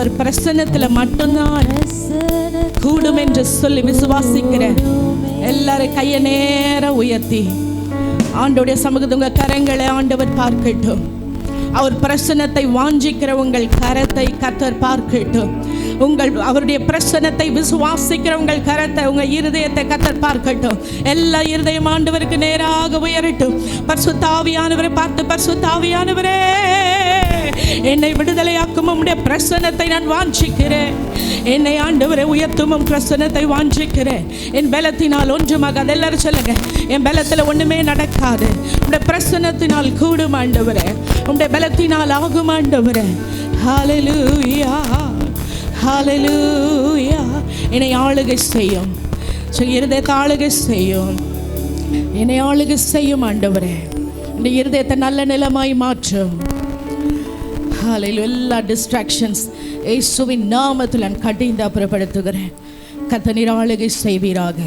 அவர் பிரசன்னத்துல மட்டும்தான் கூடும் என்று சொல்லி விசுவாசிக்கிற எல்லாரும் கையை நேர உயர்த்தி ஆண்டோடைய சமூகத்தை உங்க கரங்களை ஆண்டவர் பார்க்கட்டும். அவர் பிரசன்னத்தை வாஞ்சிக்கிற உங்கள் கரத்தை கர்த்தர் பார்க்கட்டும். அவருடைய பிரசன்னத்தை விசுவாசிக்கிற உங்கள் கரத்தை, உங்க இருதயத்தை கர்த்தர் பார்க்கட்டும். எல்லா இருதயம் ஆண்டவருக்கு நேராக உயரட்டும். பரிசுத்த ஆவியானவரை பார்த்து, பரிசுத்த ஆவியானவரே, என்னை விடுதலையாக்கும் உம்முடைய பிரசன்னத்தை நான் வாஞ்சிக்கிறேன். என்னை ஆண்டவரை உயர்த்தும் பிரசன்னத்தை வாஞ்சிக்கிறேன். என் பலத்தினால் ஒன்றுமாக, எல்லாரும் சொல்லுங்க, என் பலத்தில் ஒண்ணுமே நடக்காது, உம்முடைய பிரசன்னத்தினால் கூடும் ஆண்டவரே, உம்முடைய பலத்தினால் ஆகும் ஆண்டவரே. ஹல்லேலூயா, ஹல்லேலூயா. என்னை ஆளுகை செய்யும், இருதயத்தை ஆளுகை செய்யும், என்னை ஆளுகை செய்யும் ஆண்டவரே. இந்த இருதயத்தை நல்ல நிலமாய் மாற்றும். ஹல்லேலூயா. எல்லா டிஸ்ட்ராக்ஷன்ஸ் இயேசுவின் நாமத்தில் நான் கடிந்து அப்புறப்படுத்துகிறேன். கர்த்தர் நீர் ஆளுகை செய்வீராக.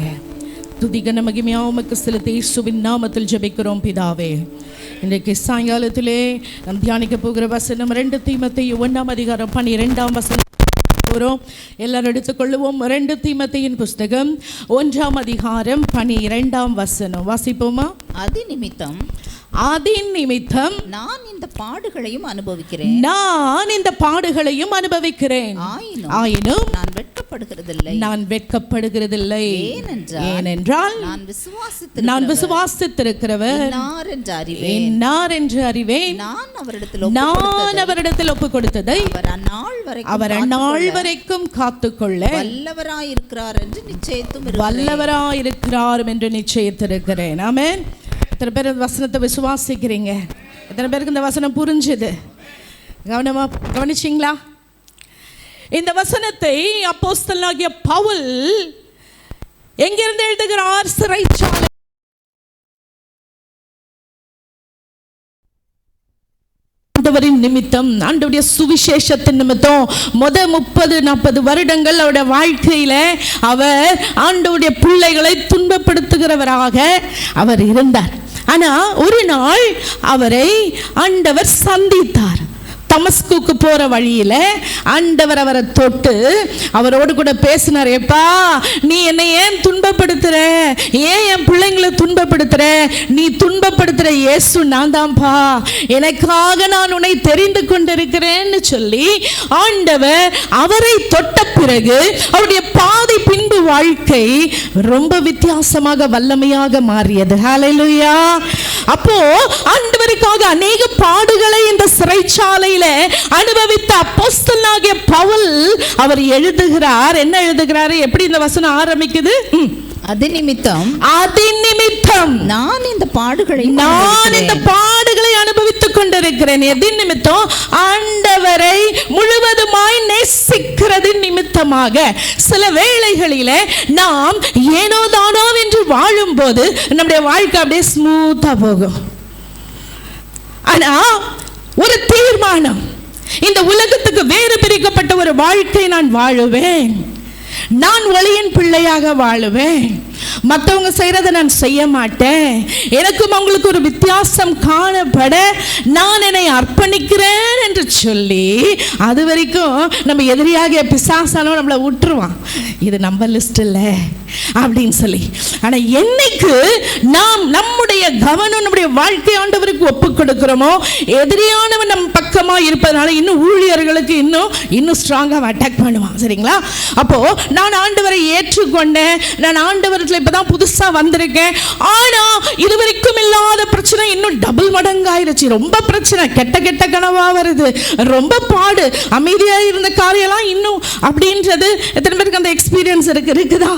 துதிகன மகிமையாக உமக்கு செலுத்தி இயேசுவின் நாமத்தில் ஜெபிக்கிறோம் பிதாவே. இன்றைக்கு சாயங்காலத்திலே நாம் தியானிக்க போகிற வசனம் 2 தீமோத்தேயு 1:12 எல்லாரும் எடுத்துக்கொள்ளுவோம். 2 தீமோத்தேயின் புஸ்தகம் 1:12 வாசிப்போமா? அதிநிமித்தம் நான் இந்த பாடுகளையும் அனுபவிக்கிறேன், ஆயினும் நான் வெட்கப்படுகிறதில்லை. ஏனென்றால் நான் விசுவாசித்திருக்கிறவர் இன்னார் என்று அறிவேன். நான் அவரிடத்தில் ஒப்பு கொடுத்ததை அவர் அந்நாள் வரைக்கும் காத்துக்கொள்ள வல்லவராயிருக்கிறார் என்று நிச்சயித்திருக்கிறேன். ஆமென். எத்தனை பேர் வசனத்தை விசுவாசிக்கிறீங்க? எத்தனை பேருக்கு இந்த வசனம் புரிஞ்சுது? கவனிச்சிங்களா? இந்த வசனத்தை அப்போஸ்தலனாகிய பவுல் எங்கிருந்து எழுதுகிறார்? சிறைச்சாலை. ஆண்டவரின் நிமித்தம், ஆண்டவருடைய சுவிசேஷத்தின் நிமித்தம் 30-40 வருடங்கள் அவருடைய வாழ்க்கையில அவர் ஆண்டவருடைய பிள்ளைகளை துன்பப்படுத்துகிறவராக அவர் இருந்தார். ஆனா ஒரு நாள் அவரை ஆண்டவர் சந்தித்தார். தமஸ்குக்கு போற வழியில ஆண்டவர் அவரை தொட்டு அவரோடு கூட பேசினார். எப்பா, நீ என்னை ஏன் துன்பப்படுத்துற? ஏன் என் பிள்ளைங்களை துன்பப்படுத்துற? நீ துன்பப்படுத்துற இயேசு நான் தான்ப்பா, எனக்காக நான் உன்னை தெரிந்து கொண்டிருக்கிறேன்னு சொல்லி ஆண்டவர் அவரை தொட்ட பிறகு அவருடைய பாதை பின்பு வாழ்க்கை ரொம்ப வித்தியாசமாக வல்லமையாக மாறியது. ஹல்லேலூயா. அப்போ ஆண்டவருக்காக அநேக பாடுகளை இந்த சிறைச்சாலையில அனுபவித்த அப்போஸ்தலனாகிய பவுல் அவர் எழுதுகிறார். என்ன எழுதுகிறாரு? எப்படி இந்த வசனம் ஆரம்பிக்குது? அதிநிமித்தம் நான் இந்த பாடுகளை அனுபவித்துக் கொண்டிருக்கிறேன். எதின் நிமித்தம்? ஆண்டவரை முழுவதுமாய் நேசிக்கிறதின் நிமித்தமாக. சில வேளைகளில நாம் ஏனோ தானோ என்று வாழும் போது நம்முடைய வாழ்க்கை அப்படியே ஸ்மூத்தா போகும். ஆனா ஒரு தீர்மானம், இந்த உலகத்துக்கு வேறு பிரிக்கப்பட்ட ஒரு வாழ்க்கை நான் வாழுவேன், நான் ஒளியின் பிள்ளையாக வாழுவேன், மற்றவங்க செய்யறதை நான் செய்ய மாட்டேன், எனக்கும் அவங்களுக்கு ஒரு வித்தியாசம் காணப்பட நான் என்னை அர்ப்பணிக்கிறேன் என்று சொல்லி அது வரைக்கும் நம்ம எதிரியாக பிசாசாலும் நம்மளை விட்டுருவான். இது நம்ம லிஸ்ட் இல்லை அப்படின்னு சொல்லி. ஆனா என்னைக்கு நாம் நம்முடைய கவனம் நம்முடைய வாழ்க்கை ஆண்டவருக்கு ஒப்பு கொடுக்கிறோமோ, எதிரியானவன் நம்ம பக்கமா இருப்பதனால இன்னும் ஊழியர்களுக்கு இன்னும் ஸ்ட்ராங்கா அட்டாக் பண்ணுவான். சரிங்களா? அப்போ நான் ஆண்டவரை ஏற்றுக்கொண்டேன், நான் ஆண்டவரத்தில் இப்பதான் புதுசா வந்திருக்கேன், ஆனா இதுவரைக்கும் இல்லாத பிரச்சனை இன்னும் டபுள் மடங்காயிருச்சு. ரொம்ப பிரச்சனை, கெட்ட கெட்ட கனவா வருது, ரொம்ப பாடு, அமைதியா இருந்த காரியெல்லாம் இன்னும் அப்படின்றது. எத்தனை பேருக்கு அந்த எக்ஸ்பீரியன்ஸ் இருக்குதா?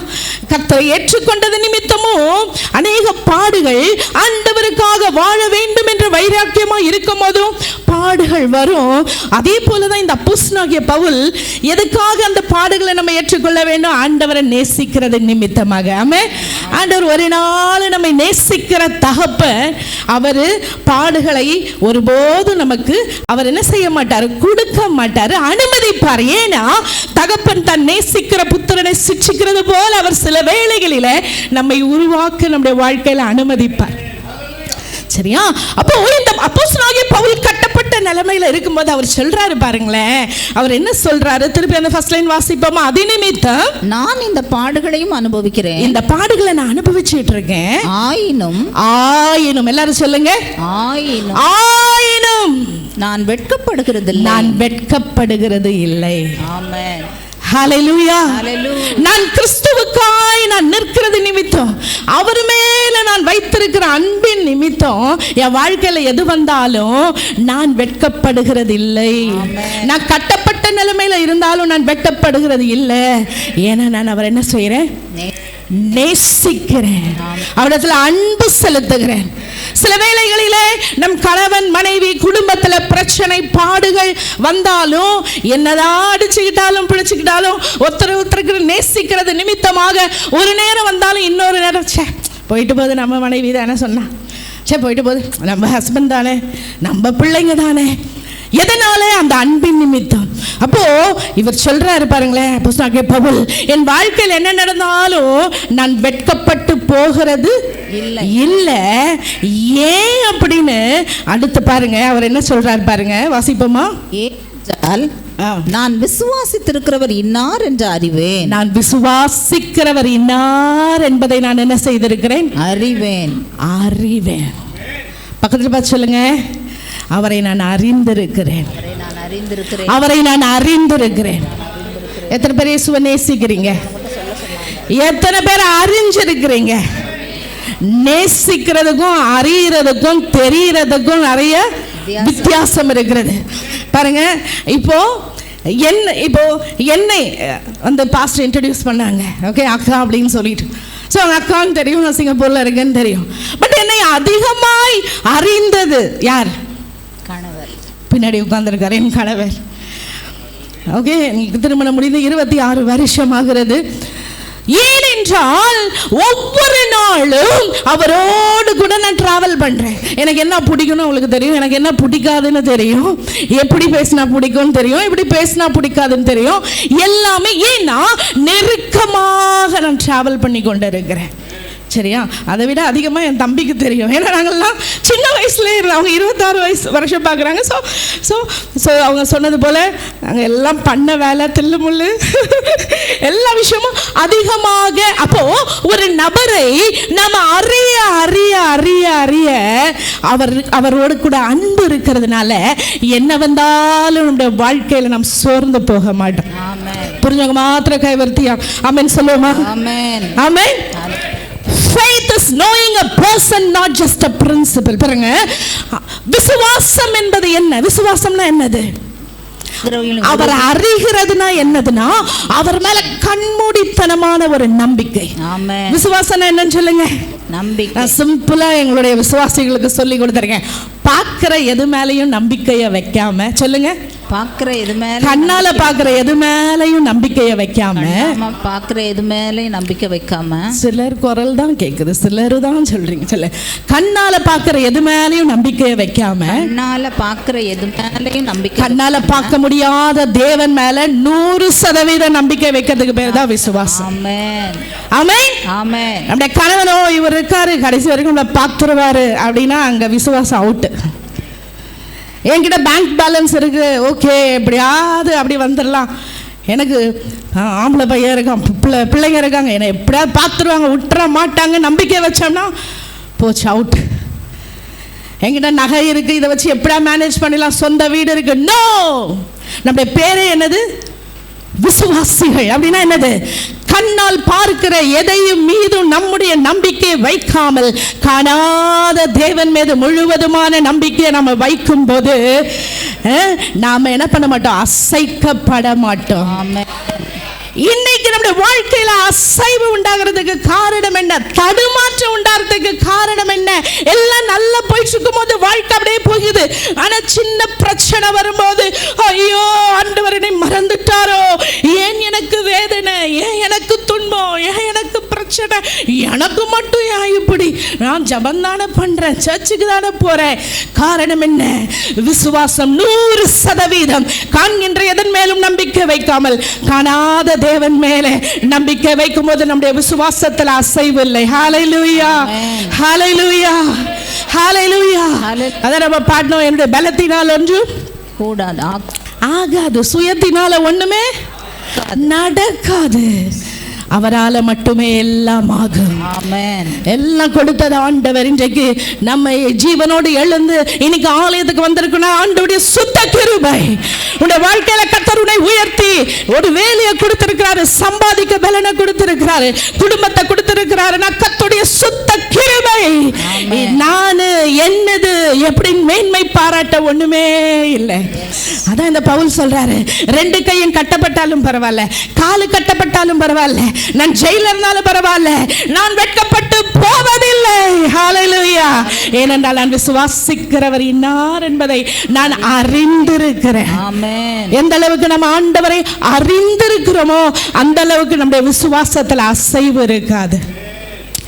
கர்த்தரை ஏற்றுக்கொண்டது நிமித்தமும் அநேக பாடுகள், ஆண்டவருக்காக வாழ வேண்டும் என்ற வைராக்கியமா இருக்கும் போதும் பாடுகள் வரும். அதே போலதான் இந்த அப்போஸ்தலனாகிய பவுல் எதுக்காக அந்த பாடுகளை நம்ம ஏற்றுக்கொள்ள வேண்டும்? ஆண்டவரை நேசிக்கிறது நிமித்தமாக. ஆமென். ஆண்டவர் ஒரு நாள் நம்மை நேசிக்கிற தகப்பன், அவர் பாடுகளை ஒருபோதும் நமக்கு அவர் என்ன செய்ய மாட்டார்? கொடுக்க மாட்டார், அனுமதிப்பார். ஏன்னா தகப்பன் தன் நேசிக்கிற புத்திரனை சிட்சிக்கிறது போல அவர் சில வேளைகளில நம்மை உருவாக்க நம்முடைய வாழ்க்கையில அனுமதிப்பார். சரியா? அப்போ இந்த அப்போஸ்தலனாகிய பவுல் கட்டப்பட்ட நிலைமையில இருக்கும்போது அவர் சொல்றாரு பாருங்களேன். அவர் என்ன சொல்றாரு? திருப்பி அந்த ஃபர்ஸ்ட் லைன் வாசிப்போமா? அது நிமித்தம் நான் இந்த பாடுகளையும் அனுபவிக்கிறேன். இந்த பாடுகளை நான் அனுபவிச்சுட்டு இருக்கேன். ஆயினும் எல்லாரும் சொல்லுங்க, ஆயினும் நான் வெட்கப்படுகிறது இல்லை. ஆமென். ஹல்லேலூயா. நான் கிறிஸ்துவுக்காய் நான் நிற்கிறது நிமித்தம், அவர் மேல நான் வைத்திருக்கிற அன்பின் நிமித்தம் என் வாழ்க்கையில எது வந்தாலும் நான் வெட்கப்படுகிறது இல்லை. நான் கட்டப்பட்ட நிலைமையில இருந்தாலும் நான் வெட்கப்படுகிறது இல்லை. ஏன்னா நான் அவர் என்ன செய்யறேன்? நேசிக்கிறேன், அவரிடத்துல அன்பு செலுத்துகிறேன். சில வேளைகளிலே நம் கணவன் மனைவி குடும்பத்துல பிரச்சனை பாடுகள் வந்தாலும், என்னதான் அடிச்சுக்கிட்டாலும் பிடிச்சுக்கிட்டாலும், ஒருத்தருக்கு நேசிக்கிறது நிமித்தமாக ஒரு நேரம் வந்தாலும் இன்னொரு நேரம் போயிட்டு போகுது, நம்ம மனைவி தானே சொன்னா, போயிட்டு போகுது, நம்ம ஹஸ்பண்ட் தானே, நம்ம பிள்ளைங்க தானே. எதனால? அந்த அன்பின் நிமித்தம். அப்போ இவர் சொல்றாரு பாருங்களேன், அப்போஸ்தலனாகிய பவுல், என் வாழ்க்கையில் என்ன நடந்தாலும் நான் வெட்கப்பட்டு போகிறது இல்லை. ஏன் அப்படின்னு அடுத்து பாருங்க அவர் என்ன சொல்றாரு பாருங்க, வாசிப்போமா? நான் விசுவாசித்திருக்கிறவர் இன்னார் என்று அறிவேன். நான் விசுவாசிக்கிறவர் இன்னார் என்பதை நான் என்ன செய்திருக்கிறேன்? அறிவேன். பக்கத்தில் பார்த்து சொல்லுங்க, அவரை நான் அறிந்திருக்கிறேன். எத்தனை பேர் இயேசுவை நேசிக்கிறீங்க? எத்தனை பேர் அறிஞ்சிருக்கிறீங்க? நேசிக்கிறதுக்கும் அறியறதுக்கும் தெரியறதுக்கும் நிறைய வித்தியாசம் இருக்கிறது. பாருங்க, இப்போ என்னை வந்து பாஸ்டர் இன்ட்ரடியூஸ் பண்ணாங்க, ஓகே அக்கா அப்படின்னு சொல்லிட்டு. ஸோ அவங்க அக்கான்னு தெரியும், நான் சிங்கப்பூர்ல இருக்கேன்னு தெரியும். பட் என்னை அதிகமாய் அறிந்தது யார்? கணவர். பின்னாடி உட்கார்ந்துருக்காரு என் கணவர். ஓகே, எனக்கு திருமணம் முடிந்து 26 வருஷம் ஆகிறது. ஏனென்றால் ஒவ்வொரு நாளும் அவரோடு கூட நான் டிராவல் பண்றேன். எனக்கு என்ன பிடிக்கும்னு உங்களுக்கு தெரியும், எனக்கு என்ன பிடிக்காதுன்னு தெரியும், எப்படி பேசினா பிடிக்கும்னு தெரியும், எப்படி பேசினா பிடிக்காதுன்னு தெரியும், எல்லாமே. ஏன்னா நெருக்கமாக நான் டிராவல் பண்ணி கொண்டு இருக்கிறேன். சரியா? அதை விட அதிகமாக என் தம்பிக்கு தெரியும். ஏன்னா நாங்கள்லாம் சின்ன வயசுலேயே அவங்க 26 வருஷம் பார்க்குறாங்க. ஸோ அவங்க சொன்னது போல் நாங்கள் எல்லாம் பண்ண வேலை தில்லுமுள்ளு எல்லா விஷயமும் அதிகமாக. அப்போது ஒரு நபரை நம்ம அறிய அறிய அறிய அறிய அவரோடு கூட அன்பு இருக்கிறதுனால என்ன வந்தாலும் நம்முடைய வாழ்க்கையில் நாம் சோர்ந்து போக மாட்டோம். புரிஞ்சவங்க மாத்திரம் கைவர்த்தியா ஆமென் சொல்லுவோமா? ஆமென். Faith is knowing a person, not just a principle. பாருங்க, விசுவாசம் என்பது என்ன? விசுவாசம்னா என்னது? அவர் அறிகிறதுனா என்னதுன்னா அவர் மேல கண்மூடித்தனமான ஒரு நம்பிக்கை. விசுவாசம் என்னன்னு சொல்லுங்க? நம்பிக்கை. சிம்பிளா எங்களுடைய விசுவாசிகளுக்கு சொல்லி கொடுத்துருக்கேன். பார்க்கிற எது மேலையும் நம்பிக்கையை வைக்காம, சொல்லுங்க, பார்க்கிற எது மேல, கண்ணால பார்க்கிற எது மேலையும் நம்பிக்கையை வைக்காம, பார்க்கிற எது மேலையும் நம்பிக்கை வைக்காம. சிலர் குரல் தான் கேக்குது, சிலர் தான் சொல்றீங்க. சொல்ல, கண்ணால பார்க்கிற எது மேலையும் நம்பிக்கையை வைக்காம, கண்ணால பார்க்கிற எது மேலையும் நம்பிக்கை, கண்ணால பார்க்க முடியாத தேவன் மேல 100% நம்பிக்கை வைக்கிறதுக்கு பேர் தான் விசுவாசம். ஆமென். ஆமென். ஆமென். நம்முடைய கணவனோ இவர் இருக்காரு, கடைசி வரைக்கும் நம்மளை பார்த்துருவாரு அப்படின்னா அங்க விசுவாசம் அவுட். என்கிட்ட பேங்க் பேலன்ஸ் இருக்கு, ஓகே எப்படியாவது அப்படி வந்துடலாம், எனக்கு ஆம்பளை பையன் இருக்கான், பிள்ளைங்க இருக்காங்க, என்னை எப்படியாவது பார்த்துருவாங்க, விட்டுற மாட்டாங்க, நம்பிக்கை வச்சோம்னா போச்சு, அவுட். என்கிட்ட நகை இருக்கு, இதை வச்சு எப்படியா மேனேஜ் பண்ணலாம், சொந்த வீடு இருக்கு, நோ. நம்முடைய பேரே என்னது? விசுவாசிகள். அப்படின்னா என்னது? கண்ணால் பார்க்கிற எதையும் மீதும் நம்முடைய நம்பிக்கை வைக்காமல் காணாத தேவன் மீது முழுவதுமான நம்பிக்கையை நம்ம வைக்கும் போது நாம என்ன பண்ண மாட்டோம்? அசைக்கப்பட மாட்டோம். இன்னைக்கு நம்முடைய வாழ்க்கையில அசைவு உண்டாகிறதுக்கு காரணம் என்ன? தடுமாற்றம் உண்டாகிறதுக்கு காரணம் என்ன? எல்லாம் நல்லா போயிட்டு இருக்கும் போது வாழ்க்கை அப்படியே போகுது. ஆனா சின்ன பிரச்சனை வரும்போது ஐயோ ஆண்டவரை மறந்துட்டாரோ, ஏன் எனக்கு வேதனை, ஏன் எனக்கு துன்பம், ஏன் எனக்கு பிரச்சனை, எனக்கு மட்டும் ஏன் இப்படி, நான் ஜபம் தானே பண்றேன், சர்ச்சுக்கு தானே போறேன். காரணம் என்ன? விசுவாசம் 100% காண்கின்ற எதன் மேலும் நம்பிக்கை வைக்காமல் காணாத தேவன் மேலே நம்பிக்கை வைக்கும் போது நம்முடைய விசுவாசத்தில் அசைவு இல்லை. ஹல்லேலூயா, ஹல்லேலூயா, ஹalleluya. Hallelujah. அத நம்ம பாடணும். என்னுடைய பலத்தினால் ஒன்று கூடாது ஆகாது, சுயத்தினால ஒண்ணுமே நடக்காது, அவரால மட்டுமே எல்லாம் ஆகும். ஆமென். எல்லாம் கொடுத்தது ஆண்டவர். இன்றைக்கு நம்ம ஜீவனோடு எழுந்து இன்னைக்கு ஆலயத்துக்கு வந்திருக்கணும். ஆண்டவருடைய சுத்த கிருபை உன்னுடைய வாழ்க்கையில கர்த்தர் உன்னை உயர்த்தி ஒரு வேலையை கொடுத்திருக்கிறாரு, சம்பாதிக்க பலனை கொடுத்திருக்கிறாரு, குடும்பத்தை கொடுத்திருக்கிறாரு. கர்த்தருடைய சுத்த கிருபை. நான் என்னது எப்படி மேன்மை பாராட்ட ஒண்ணுமே இல்லை. அதான் இந்த பவுல் சொல்றாரு, 2 கையும் கட்டப்பட்டாலும் பரவாயில்ல, காலு கட்டப்பட்டாலும் பரவாயில்ல, நான் ஜெயில இருந்தாலும் பரவாயில்ல, நான் வெட்கப்பட்டு போவதில்லை. ஹalleluya. ஏனென்றால் நான் விசுவாசிக்கிறவர் இன்னார் என்பதை நான் அறிந்திருக்கிறேன். ஆமென். எந்த அளவுக்கு நம்ம ஆண்டவரை அறிந்திருக்கிறோமோ அந்த அளவுக்கு நம்முடைய விசுவாசத்துல அசைவு இருக்காது.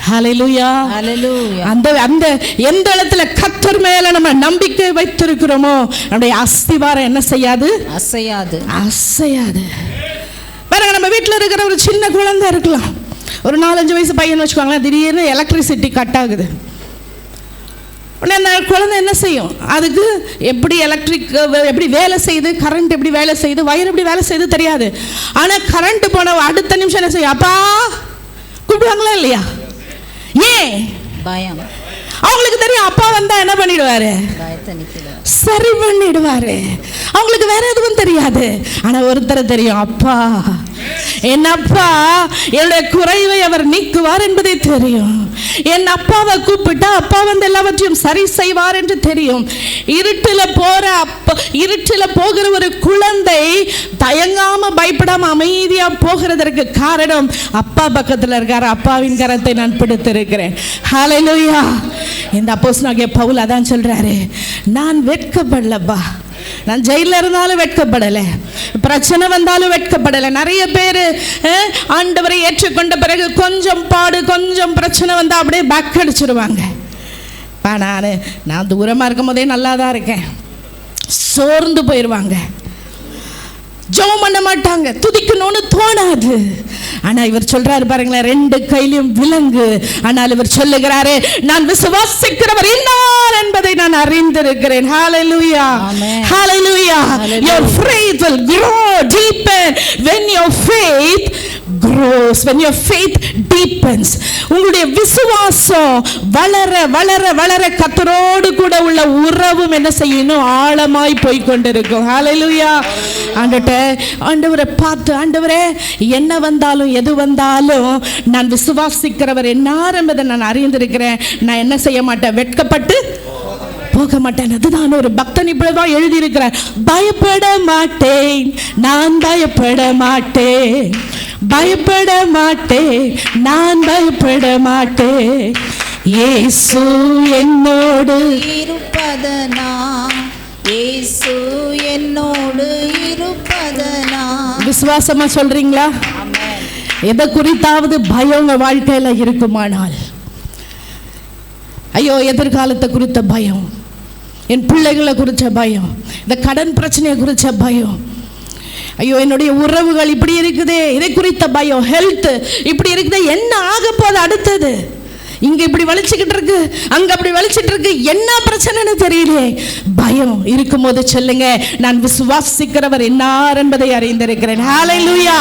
ஹalleluya. ஹalleluya. அந்த எந்த இடத்துல கர்த்தர் மேல நம்ம நம்பிக்கை வைத்திருக்கிறோமோ நம்முடைய அஸ்திவாரம் என்ன செய்யாது? அசையாது. பாருங்க, நம்ம வீட்டில் இருக்கிற ஒரு சின்ன குழந்தை இருக்கலாம், ஒரு 4-5 வயசு பையன் வச்சுக்கோங்களேன், திடீர்னு எலக்ட்ரிசிட்டி கட் ஆகுது. உடனே அந்த குழந்தை என்ன செய்யும்? அதுக்கு எப்படி எப்படி வேலை செய்யுது, கரண்ட் எப்படி வேலை செய்யுது, வயர் எப்படி வேலை செய்யுது தெரியாது. ஆனால் கரண்ட் போன அடுத்த நிமிஷம் என்ன செய்யும்? அப்பா கூப்பிடுவாங்களா இல்லையா? ஏன்? பயம். அவங்களுக்கு தெரியும் அப்பா வந்தா என்ன பண்ணிடுவாரு? சரி பண்ணிடுவாரு. அவங்களுக்கு வேற எதுவும் தெரியாது. ஆனா ஒருத்தர் தெரியும், அப்பா என் அப்பா என்னுடைய குறைவை அவர் நீக்குவார் என்பதை தெரியும். என் அப்பாவை கூப்பிட்டா அப்பா வந்து எல்லாவற்றையும் சரி செய்வார் என்று தெரியும். இருட்டில போகிற ஒரு குழந்தை தயங்காம பயப்படாம அமைதியா போகிறதற்கு காரணம் அப்பா பக்கத்துல இருக்காரு. அப்பாவின் கரத்தை நான் பிடித்திருக்கிறேன். ஹalleluya. இந்த அப்போஸ்தலனாகிய பவுல் அதான் சொல்றாரு, நான் வெட்கப்படலப்பா, நான் ஜெயில இருந்தாலும் வெட்கப்படலை, பிரச்சனை வந்தாலும் வெட்கப்படலை. நிறைய பேர் ஆண்டவரை ஏற்றுக்கொண்ட பிறகு கொஞ்சம் பாடு கொஞ்சம் பிரச்சனை வந்தா அப்படியே பேக் அடிச்சிருவாங்க. நான் தூரமா இருக்கும் போதே நல்லா தான் இருக்கேன், சோர்ந்து போயிடுவாங்க, ஜெபம் பண்ண மாட்டாங்க, துதிக்கணும்னு தோணாது. ஆனா இவர் சொல்றாரு பாருங்களேன், 2 கையிலும் விலங்கு. ஆனால் இவர் சொல்லுகிறாரு, நான் விசுவாசிக்கிறவர் இன்னார் என்பதை நான் அறிந்திருக்கிறேன். ஹalleluya. Hallelujah. Your faith will grow deeper when your faith grows, when your faith deepens. உங்களுடைய விசுவாசம் வளர வளர வளர கர்த்தரோடு கூட உள்ள உறவும் என்ன செய்யணும்? ஆழமாய் போய் கொண்டிருக்கும். ஹalleluya. ஆண்டவரை பார்த்து, ஆண்டவரே என்ன வந்தாலும் எது வந்தாலும் நான் விசுவாசிக்கிறவர் என்னார் என்பதை நான் அறிந்திருக்கிறேன், நான் என்ன செய்ய மாட்டேன்? வெட்கப்பட்டு போக மாட்டேன். அதுதான் ஒரு பக்தன் இப்படிதான் எழுதியிருக்கிறார், பயப்பட மாட்டேன், நான் பயப்பட மாட்டேன், பயப்பட மாட்டேன், நான் பயப்பட மாட்டேன், இயேசு என்னோடு இருப்பதனா, இயேசு என்னோடு இருப்பதனா. விசுவாசமா சொல்றீங்களா? எதை குறித்தாவது பயம் உங்க வாழ்க்கையில இருக்குமானால், ஐயோ எதிர்காலத்தை குறித்த பயம், என் பிள்ளைகளை குறித்த பயம், இந்த கடன் பிரச்சனையை குறித்த பயம், ஐயோ என்னுடைய உறவுகள் இப்படி இருக்குதே இதை குறித்த பயம், ஹெல்த் இப்படி இருக்குதே, என்ன ஆக போகுது அடுத்தது, இங்க இப்படி வலிச்சுக்கிட்டு இருக்கு, அங்க அப்படி வலிச்சிட்டு இருக்கு, என்ன பிரச்சனைன்னு தெரியலையே, பயம் இருக்கும்போது சொல்லுங்க, நான் விசுவாசிக்கிறவர் என்னார் என்பதை அறிந்திருக்கிறேன். ஹalleluya.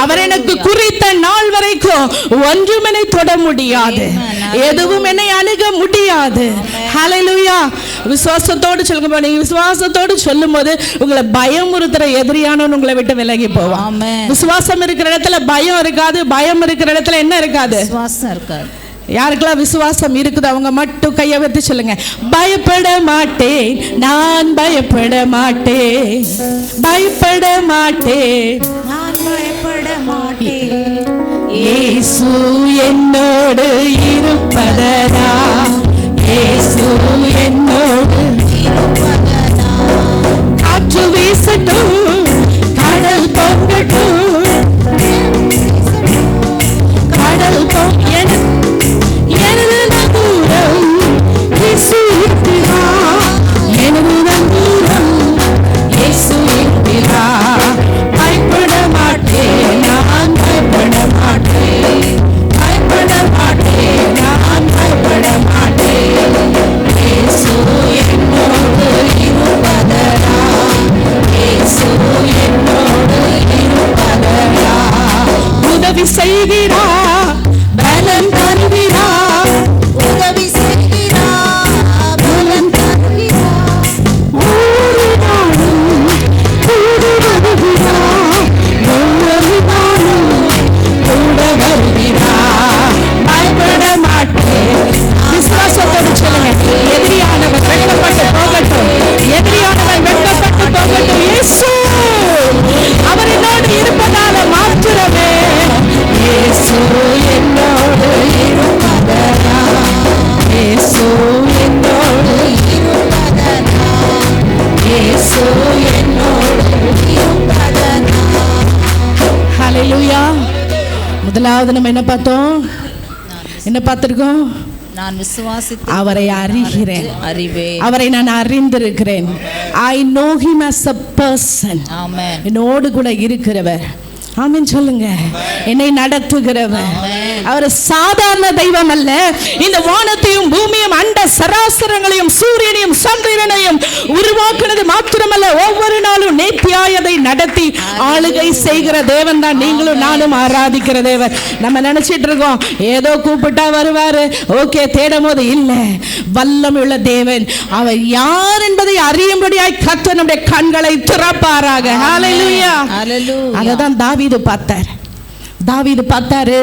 அவர் எனக்கு குறித்த நாள் வரைக்கும் ஒன்றும் என்னை தொட முடியாது, எதுவும் என்னை அணுக முடியாது. ஹalleluya. விசுவாசத்தோடு சொல்லுங்க. நீங்க விசுவாசத்தோடு சொல்லும் போது உங்களை பயமுறுத்துற எதிரியானவன் உங்களை விட்டு விலகி போவான். விசுவாசம் இருக்கிற இடத்துல பயம் இருக்காது, பயம் இருக்கிற இடத்துல என்ன இருக்காது? விசுவாசம் இருக்காது. யாருக்கெல்லாம் விசுவாசம் இருக்குது அவங்க மட்டும் கையை வைத்து சொல்லுங்க, பயப்பட மாட்டேன், நான் பயப்பட மாட்டேன், பயப்பட மாட்டேன், நான் பயப்பட மாட்டேன், இயேசு என்னோடு இருப்பதனா, இயேசு என்னோடு இருப்பதனா. காற்று வீசட்டும், கடல் பொங்கட்டும், கடல் பயப்பட மாட்டேன், நான் பயப்பட மாட்டேன், பயப்பட மாட்டேன், நான் பயப்பட மாட்டேன், செய்கிறார், பலன் தருகிறார், உதவி செய்கிறார், பலன் தருகிறார். ஓடினாலும் கூடி வருகிறார், ஒவ்வொரு நாளும் கூட வருகிறார். பயப்பட மாட்டேன். விசுவாசத்தோடு சொல்லுங்க, எதிரியானவன் வெட்கப்பட்டு போகட்டும், எதிரியானவன் வெட்கப்பட்டு போகட்டும். இயேசு அவர் என்னோடு இருப்பதால மாத்திரமே, இயேசு என்னோடு இருப்பதனால், இயேசு என்னோடு இருப்பதனால், இயேசு என்னோடு இருப்பதனால். ஹல்லேலூயா. முதலாவது நம்ம என்ன பார்த்தோம்? என்ன பார்த்திருக்கோம்? நான் விசுவாசித்து அவரை அறிகிறேன், அறிவேன். அவரை நான் அறிந்திருக்கிறேன். I know him as a person. ஆமென். என்னோடு கூட இருக்கிறவர். ஆமென் சொல்லுங்க. என்னை நடத்துகிறவர். அவர் சாதாரண தெய்வம் அல்ல. இந்த வானத்தையும் பூமியையும் அண்ட சராசரங்களையும் சூரியனையும் சந்திரனையும் உருவாக்குனது மாத்திரமல்ல, ஒவ்வொரு நாளும் நேர்த்தியாயதை நடத்தி ஆளுகை செய்கிற தேவன் தான் நீங்களும் நானும் ஆராதிக்கிற தேவன். நம்ம நினைச்சிட்டு இருக்கோம் ஏதோ கூப்பிட்டா வருவாரு, ஓகே, தேடும் போது இல்ல. வல்லமையுள்ள தேவன், அவர் யார் என்பதை அறியும்படியாய் கர்த்தர் நம்முடைய கண்களை திறப்பாராக. ஹல்லேலூயா. ஹல்லேலூயா. அததான் தாவீது பார்த்தார். தாவீது பார்த்தாரு,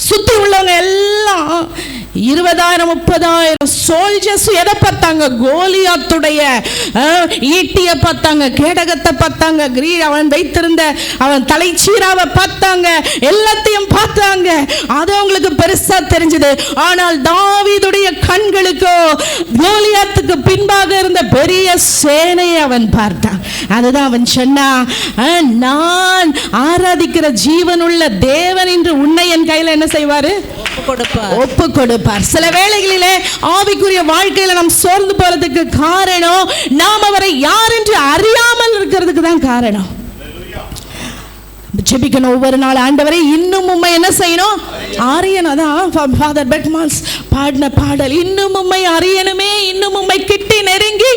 சுத்தி உள்ளவங்க எல்லாம் 20,000-30,000 சோல்ஜர்ஸ் எதை பார்த்தாங்க? கோலியாத்துடைய ஈட்டியை பார்த்தாங்க, கேடகத்தை பார்த்தாங்க, அவன் வைத்திருந்த அவன் தலைச்சீராவை பார்த்தாங்க, எல்லாத்தையும் பார்த்தாங்க. அது அவங்களுக்கு பெருசா தெரிஞ்சது. ஆனால் தாவீதுடைய கண்களுக்கோ கோலியாத்துக்கு பின்பாக இருந்த பெரிய சேனையை அவன் பார்த்தான். அதுதான் அவன் சொன்னான், நான் ஆராதிக்கிற ஜீவனுள்ள தேவன் என்று உன்னை என் கையில என்ன செய்வாரு? ஒப்பு கொடுப்பார். சில வேளைகளிலே ஆவிக்குரிய வாழ்க்கையில நாம் சோர்ந்து போறதுக்கு காரணம், நாம் அவரை யார் என்று அறியாமல் இருக்கிறதுக்கு தான் காரணம். ஜெபிக்கணும் ஒவ்வொரு நாள், ஆண்டவரே இன்னும் உம்மை என்ன செய்யணும்? அறியணும். அதான் ஃபாதர் பெட்மான்ஸ் பாடின பாடல், இன்னும் உம்மை அறியணுமே, இன்னும் உம்மை கிட்டி நெருங்கி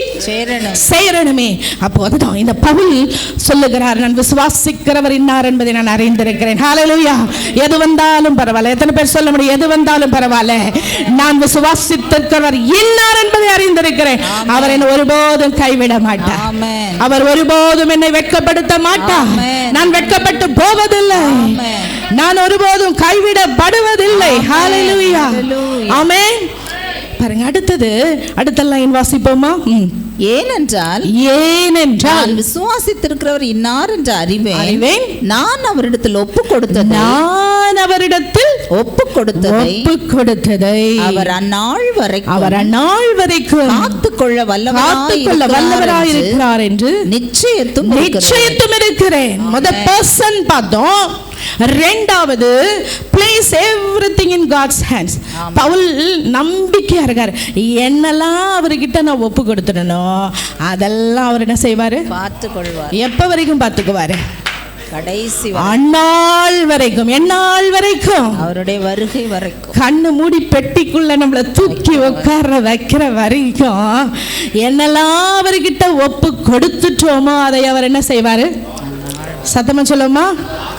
சேரணுமே. அப்போ அதுதான் இந்த பவுல் சொல்லுகிறார், நான் விசுவாசிக்கிறவர் இன்னார் என்பதை நான் அறிந்திருக்கிறேன். ஹல்லேலூயா. எது வந்தாலும் பரவாயில்ல. எத்தனை பேர் சொல்ல முடியும்? எது வந்தாலும் பரவாயில்ல, நான் விசுவாசித்திருக்கிறவர் இன்னார் என்பதை அறிந்திருக்கிறேன். அவர் என்னை ஒருபோதும் கைவிட மாட்டார். அவர் ஒருபோதும் என்னை வெட்கப்படுத்த மாட்டார். நான் வெட்கப்பட்டு போவதில்லை, நான் ஒருபோதும் கைவிடப்படுவதில்லை. ஹல்லேலூயா. ஆமென். பாருங்க, அடுத்த லைன் வாசிப்போமா? ஏனென்றால் நான் விசுவாசித்திருக்கிறவர் இன்னார் என்று அறிவேன். நான் அவரிடத்தில் ஒப்பு கொடுத்ததை அவர் அந்நாள் வரைக்கும் காத்துக்கொள்ள வல்லவராய் இருக்கிறார் என்று நிச்சயத்தும் இருக்கிறேன். முதல் பர்சன் பார்த்தோம். ரெண்டாவது, place everything in God's hands. Pavul நம்பிக்கையா இருக்கார். என்னெல்லாம் அவர்கிட்ட நான் ஒப்பு கொடுத்துடணும், அதெல்லாம் அவர் என்ன செய்வாரு? பார்த்துக்கொள்வார். எப்ப வரைக்கும் பார்த்துக்குவாரு? கடைசி அந்நாள் வரைக்கும். எந்நாள் வரைக்கும்? அவருடைய வருகை வரைக்கும். கண்ணு மூடி பெட்டிக்குள்ள நம்மளை தூக்கி உட்கார வைக்கிற வரைக்கும் என்னெல்லாம் அவர்கிட்ட ஒப்பு கொடுத்துட்டோமோ அதை அவர் என்ன செய்வாரு? சத்தமா சொல்லுமா?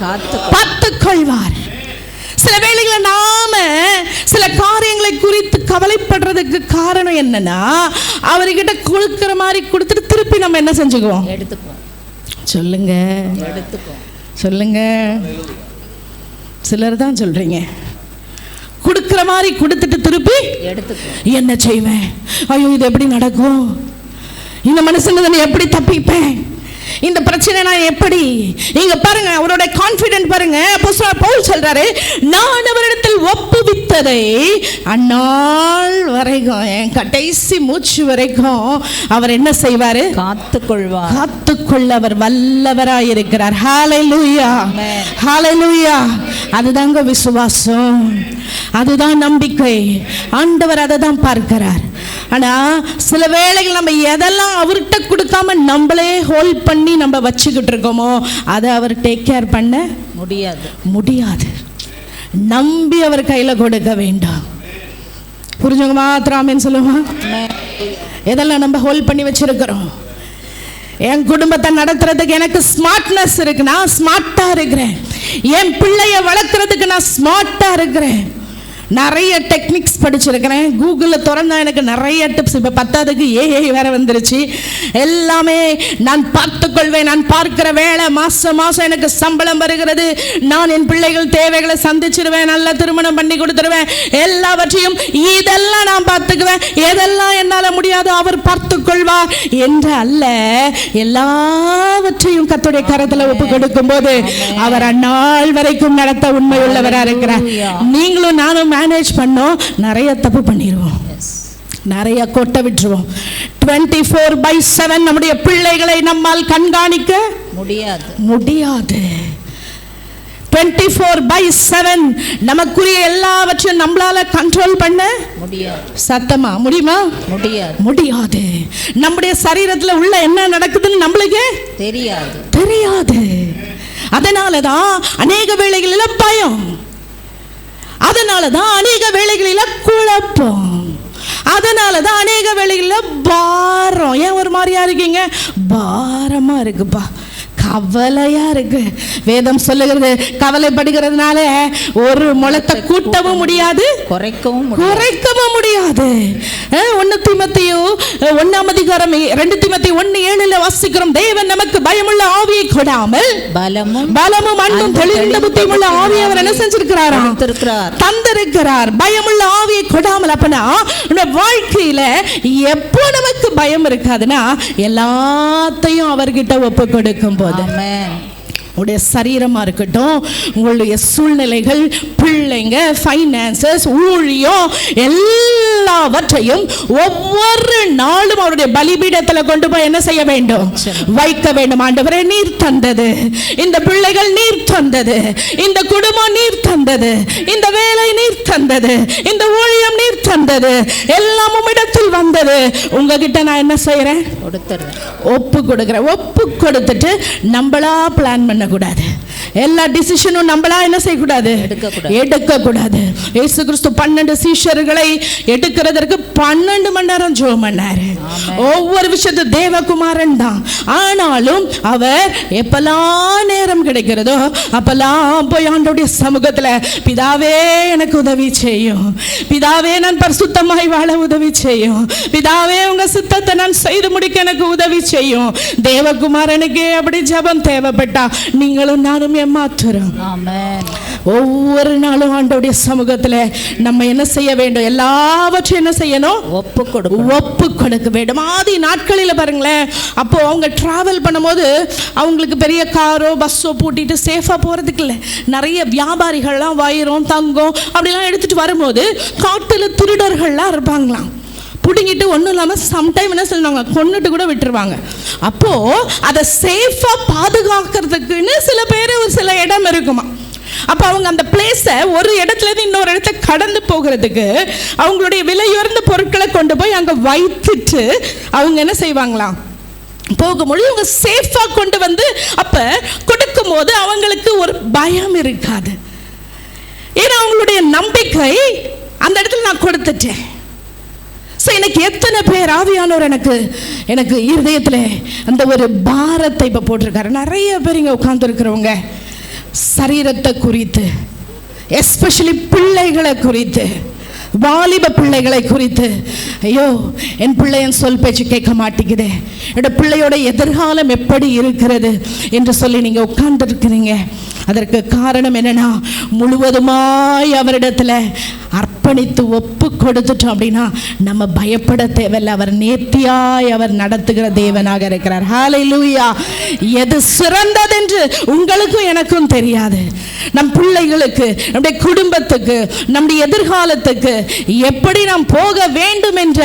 காத்துக்கொள்வார். சில வேளைகளில் நாம சில காரியங்களை குறித்து கவலைப்படுறதுக்கு காரணம் என்னன்னா, அவர்கிட்ட கொடுக்கிற மாதிரி கொடுத்துட்டு திருப்பி நம்ம என்ன செஞ்சுக்குவோம்? எடுத்துக்குவோம். சொல்லுங்க, சொல்லுங்க. சிலர் தான் சொல்றீங்க, கொடுக்கிற மாதிரி கொடுத்துட்டு திருப்பி எடுத்துக்குவோம். என்ன செய்வேன்? ஐயோ, இது எப்படி நடக்கும்? இந்த மனுஷன் எப்படி தப்பிப்பேன்? இந்த பிரச்சனை நான் எப்படி? இங்க பாருங்க, அவரோட கான்ஃபிடென்ட் பாருங்க. அப்போஸ்தலர் பவுல் சொல்றாரு, நான் அவரிடத்தில் ஒப்புவித்ததை அந்நாள் வரைக்கும், என் கடைசி மூச்சு வரைக்கும் அவர் என்ன செய்வாரு? காத்துக்கொள்வார். காத்துக்கொள்ள அவர் வல்லவராய் இருக்கிறார். ஹல்லேலூயா, ஹல்லேலூயா. அதுதாங்க விசுவாசம், அதுதான் நம்பிக்கை. ஆண்டவர் அதை தான் பார்க்கிறார். ஆனா சில வேளைகள் நம்ம எதெல்லாம் அவர்கிட்ட கொடுக்காம நம்மளே ஹோல்ட் பண்ணி நம்ம வச்சுக்கிட்டு இருக்கோமோ அதை அவர் டேக் கேர் பண்ண முடியாது. நம்பி அவர் கையில கொடுக்க வேண்டாம். புரிஞ்சவங்க மாத்திரம் ஆமென் சொல்லுமா? எதெல்லாம் நம்ம ஹோல்ட் பண்ணி வச்சிருக்கிறோம்? என் குடும்பத்தை நடத்துறதுக்கு எனக்கு ஸ்மார்ட்னஸ் இருக்கு, நான் ஸ்மார்ட்டா இருக்கிறேன். என் பிள்ளைய வளர்க்கறதுக்கு நான் ஸ்மார்ட்டா இருக்கிறேன். நிறைய டெக்னிக்ஸ் படிச்சிருக்கிறேன். கூகுளில் திறந்தா எனக்கு நிறைய டிப்ஸ். இப்போ பத்தாவதுக்கு ஏஐ வேற வந்துருச்சு. எல்லாமே நான் பார்த்துக்கொள்வேன். நான் பார்க்கிற வேலை மாசம் மாசம் எனக்கு சம்பளம் வருகிறது. நான் என் பிள்ளைகள் தேவைகளை சந்திச்சிருவேன். நல்ல திருமணம் பண்ணி கொடுத்துருவேன். எல்லாவற்றையும் இதெல்லாம் நான் பார்த்துக்குவேன். எதெல்லாம் என்னால் முடியாது அவர் பார்த்துக்கொள்வார் என்று அல்ல, எல்லாவற்றையும் கர்த்தருடைய கரத்தில் ஒப்பு கொடுக்கும் போது அவர் அந்நாள் வரைக்கும் நடத்த உண்மை உள்ளவராக இருக்கிறார். நீங்களும் நானும் மேனேஜ் பண்ணோம், நிறைய தப்பு பண்ணிடுவோம், நிறைய கொட்ட விட்டுருவோம். 24/7 நம்முடைய பிள்ளைகளை நம்மால் கண்காணிக்க முடியாது. 24/7 நமக்குரிய எல்லாவற்றையும் நம்மளால கண்ட்ரோல் பண்ண முடியாது. சத்தமா முடியுமா? முடியாது. நம்முடைய சரீரத்தில் உள்ள என்ன நடக்குதுன்னு நம்மளுக்கு தெரியாது. அதனாலதான் அநேக வேளைகளில் பயம், அதனாலதான் அநேக வேளைகளில் குழப்பம், அதனாலதான் அநேக வேளைகளில் பாரம். ஏன் ஒரு மாதிரியா இருக்கீங்க? பாரமா இருக்குப்பா, கவலையா இருக்கு. வேதம் சொல்லுகிறது, கவலைப்படுகிறதுனால ஒரு முளத்தை கூட்டவும் முடியாது, குறைக்கவும் முடியாது. 1 தீமோத்தேயு 1 தீமோத்தேயு 1:7 வாசிக்கிறோம், தேவன் நமக்கு பயமுள்ள ஆவியை கொடாமல் பலமும் அன்பும் தெளிந்த புத்தியுமுள்ள ஆவியை அவர் என்ன செஞ்சிருக்கிறாராம்? தந்திருக்கிறார். பயமுள்ள ஆவியை கொடாமல். அப்பனா வாழ்க்கையில எப்போ நமக்கு பயம் இருக்காதுன்னா எல்லாத்தையும் அவர்கிட்ட ஒப்பு கொடுக்கும் போது. உங்களுடைய சரீரமா இருக்கட்டும், உங்களுடைய சூழ்நிலைகள், பிள்ளைங்க, ஃபைனான்சஸ், ஊழியம், எல்லாவற்றையும் ஒவ்வொரு நாளும் அவருடைய பலிபீடத்தில் கொண்டு போய் என்ன செய்ய வேண்டும்? வைக்க வேண்டும். ஆண்டவரே, நீர் தந்தது, இந்த பிள்ளைகள் நீர் தந்தது, இந்த குடும்பம் நீர் தந்தது, இந்த வேலை நீர் தந்தது, இந்த ஊழியம் நீர் தந்தது, எல்லாம் உம்மிடத்தில் வந்தது. உங்ககிட்ட நான் என்ன செய்யறேன்? ஒப்பு கொடுக்கிறேன். ஒப்பு கொடுத்துட்டு நம்மளா பிளான் பண்ண கூடாது. எல்லா டிசிஷனும் நம்மளா என்ன செய்யக்கூடாது? எடுக்க கூடாது. இயேசு கிறிஸ்து 12 சீஷர்களை எடுக்கிறதற்கு 12 மணி நேரம் ஜெபம் பண்ணாரு. ஒவ்வொரு விஷயத்து தேவகுமாரன் தான். ஆனாலும் அவர் எப்பெல்லாம் நேரம் கிடைக்கிறதோ அப்பெல்லாம் போய் ஆண்டவருடைய சமூகத்துல, பிதாவே எனக்கு உதவி செய்யும், பிதாவே நான் பரிசுத்தமாய் வாழ உதவி செய்யும், பிதாவே உங்க சித்தத்தை நான் செய்து முடிக்க எனக்கு உதவி செய்யும். தேவகுமாரனுக்கு அப்படி ஜெபம் தேவைப்பட்டா நீங்களும் நானும் ஏமாத்துறோம். ஒவ்வொரு நாளும் ஆண்டவருடைய சமூகத்துல நம்ம என்ன செய்ய வேண்டும்? எல்லாவற்றையும் என்ன செய்யணும்? ஒப்பு கொடுக்க வேண்டும். ஆதி நாட்களில் பாருங்களேன், அப்போ அவங்க டிராவல் பண்ணும்போது அவங்களுக்கு பெரிய காரோ பஸ்ஸோ பூட்டிட்டு சேஃபா போறதுக்கு இல்லை. நிறைய வியாபாரிகள்லாம் வைரம் தங்கம் அப்படிலாம் எடுத்துட்டு வரும்போது காட்டுல திருடர்கள்லாம் இருப்பாங்களாம். பிடுங்கிட்டு ஒன்றும் இல்லாமல் சம்டைம் என்ன சொல்லுவாங்க, கொன்னுட்டு கூட விட்டுருவாங்க. அப்போது அதை சேஃபாக பாதுகாக்கிறதுக்குன்னு சில பேர் ஒரு சில இடம் இருக்குமா. அப்போ அவங்க அந்த பிளேஸை ஒரு இடத்துலேருந்து இன்னொரு இடத்த கடந்து போகிறதுக்கு அவங்களுடைய விலையுயர்ந்த பொருட்களை கொண்டு போய் அங்கே வைத்துட்டு அவங்க என்ன செய்வாங்களாம், போகும்பொழுது அவங்க சேஃபாக கொண்டு வந்து அப்போ கொடுக்கும் போது அவங்களுக்கு ஒரு பயம் இருக்காது. ஏன்னா அவங்களுடைய நம்பிக்கை அந்த இடத்துல நான் கொடுத்துட்டேன். எனக்கு எத்தனை பேர் ஆவியானவர் எனக்கு இருதயத்தில் அந்த ஒரு பாரத்தை இப்போ போட்டிருக்காரு. நிறைய பேர் இங்கே உட்கார்ந்துருக்கிறவங்க சரீரத்தை குறித்து, எஸ்பெஷலி பிள்ளைகளை குறித்து, வாலிப பிள்ளைகளை குறித்து, ஐயோ என் பிள்ளை என் சொல் பேச்சு கேட்க மாட்டேங்குது, என்னோட பிள்ளையோட எதிர்காலம் எப்படி இருக்கிறது என்று சொல்லி நீங்கள் உட்கார்ந்துருக்கிறீங்க. அதற்கு காரணம் என்னன்னா, முழுவதுமாய் அவரிடத்தில் அர்ப்பணித்து ஒப்பு கொடுத்துட்டோம் அப்படின்னா நம்ம பயப்பட தேவையில்லை. அவர் நேர்த்தியாய் அவர் நடத்துகிற தேவனாக இருக்கிறார். ஹல்லேலூயா. எது சிறந்ததென்று உங்களுக்கும் எனக்கும் தெரியாது. நம் பிள்ளைகளுக்கு, நம்முடைய குடும்பத்துக்கு, நம்முடைய எதிர்காலத்துக்கு எப்படி நாம் போக வேண்டும் என்ற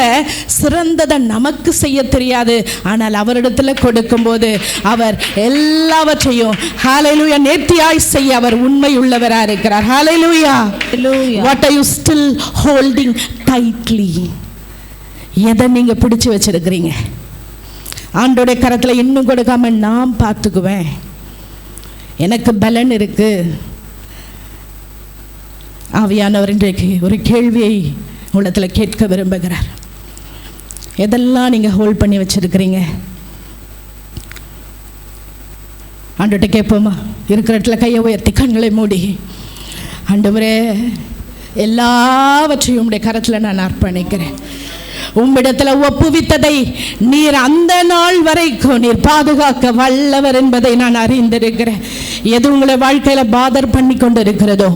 சிறந்ததை நமக்கு செய்ய தெரியாது. ஆனால் அவரிடத்தில் கொடுக்கும்போது அவர் எல்லாவற்றையும் ஹல்லேலூயா நேர்த்தியாய் செய்ய அவர் உண்மை உள்ளவராக இருக்கிறார். ஹல்லேலூயா. What are you still holding tightly? எதை நீங்க பிடிச்சு வச்சிருக்கிறீங்க? ஆண்டோட கரத்துல இன்னும் கொடுக்காம நான் பார்த்துக்குவேன், எனக்கு பலன் இருக்கு. ஆவியானவர் இன்றைக்கு ஒரு கேள்வியை உள்ளத்துல கேட்க விரும்புகிறார். எதெல்லாம் நீங்க ஹோல்ட் பண்ணி வச்சிருக்கிறீங்க? ஆண்டவர்கிட்ட கேட்போமா? இருக்கிற இடத்துல கையை உயர்த்தி கண்களை மூடி, ஆண்டவரே எல்லாவற்றையும் உம்முடைய கரத்தில் நான் அர்ப்பணிக்கிறேன். உம்மிடத்தில் ஒப்புவித்ததை நீர் அந்த நாள் வரைக்கும் நீர் பாதுகாக்க வல்லவர் என்பதை நான் அறிந்திருக்கிறேன். எது உங்களை வாழ்க்கையில பாதர் பண்ணி கொண்டு இருக்கிறதோ,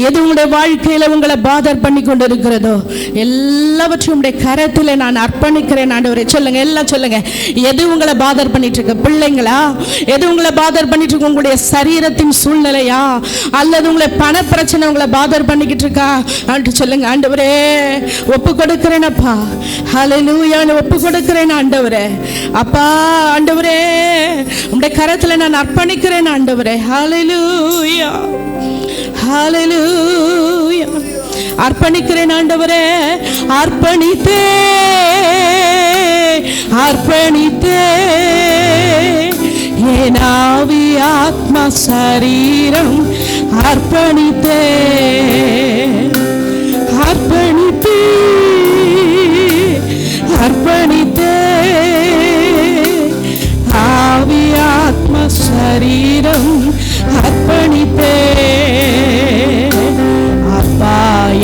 எது உங்களுடைய வாழ்க்கையில உங்களை பாதர் பண்ணி கொண்டு இருக்கிறதோ, எல்லாவற்றையும் உடைய கரத்தில் நான் அர்ப்பணிக்கிறேன் ஆண்டவரே. சொல்லுங்க, எல்லாம் சொல்லுங்க. எது உங்களை பாதர் பண்ணிட்டு இருக்கு? பிள்ளைங்களா? எது உங்களை பாதர் பண்ணிட்டு இருக்கு? உங்களுடைய சரீரத்தின் சூழ்நிலையா, அல்லது உங்களை பண பிரச்சனை உங்களை பாதர் பண்ணிக்கிட்டு இருக்கா? சொல்லுங்க, ஆண்டவரே ஒப்பு கொடுக்கிறேன் அப்பா, ஹல்லேலூயா, ஒப்பு கொடுக்கிறேன் ஆண்டவரே. அப்பா ஆண்டவரே உம்முடைய கரத்துல நான் அர்ப்பணிக்கிறேன் ஆண்டவரே. ஹல்லேலூயா, ஹல்லேலூயா, அர்ப்பணிக்கிறேன் ஆண்டவரே. அர்ப்பணித்தே அர்ப்பணித்தே என் ஆவி ஆத்மா சரீரம் அர்ப்பணித்தே அர்ப்பணித்தே அர்ப்பணித்தே ஆவி ஆத்ம சரீரம் அர்ப்பணித்தே. அப்பா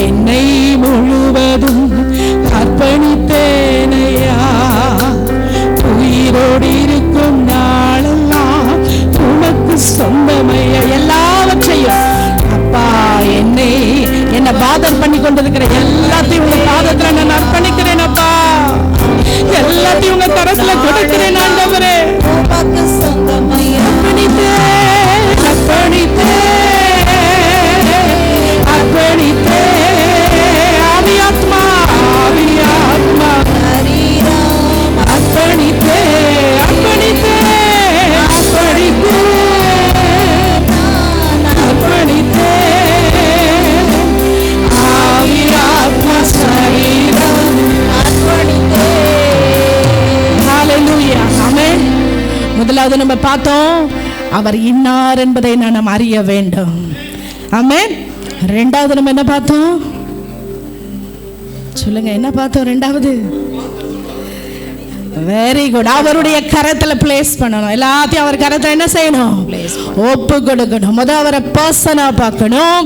என்னை முழுவதும் அர்ப்பணித்தேனையா, உயிரோடு இருக்கும் நாளெல்லாம் உனக்கு சொந்தமையா. எல்லாவற்றையும் அப்பா என்னை பாதம் பண்ணி கொண்டிருக்கிற எல்லாத்தையும் உங்க பாதத்துல நான் அர்ப்பணிக்கிறேன் அப்பா. எல்லாத்தையும் உங்க கரத்துல கொடுக்கிறேன் ஆண்டவரே. அர்ப்பணித்தே அர்ப்பணித்தே அர்ப்பணித்தே ஆவி ஆத்மா அர்ப்பணித்தே அர்ப்பணித்தே அர்ப்பணித்தே அர்ப்பணித்தே ஆவி ஆத்மா சரீரம் அர்ப்பணித்தே. ஹல்லேலூயா, ஆமென். முதலாவது நம்ம பார்த்தோம், அவர் இன்னார் என்பதை நாம் அறிய வேண்டும். ஆமென். ரெண்டாவது நம்ம என்ன பார்த்தோம்? சொல்லுங்க, என்ன பார்த்தோம்? ரெண்டாவது, வெரி குட், அவருடைய கரத்துல பிளேஸ் பண்ணணும். எல்லாத்தையும் அவர் கரத்துல என்ன செய்யணும்? ஒப்பு கொடுக்கணும். முதல் அவரை பர்சனா பார்க்கணும்.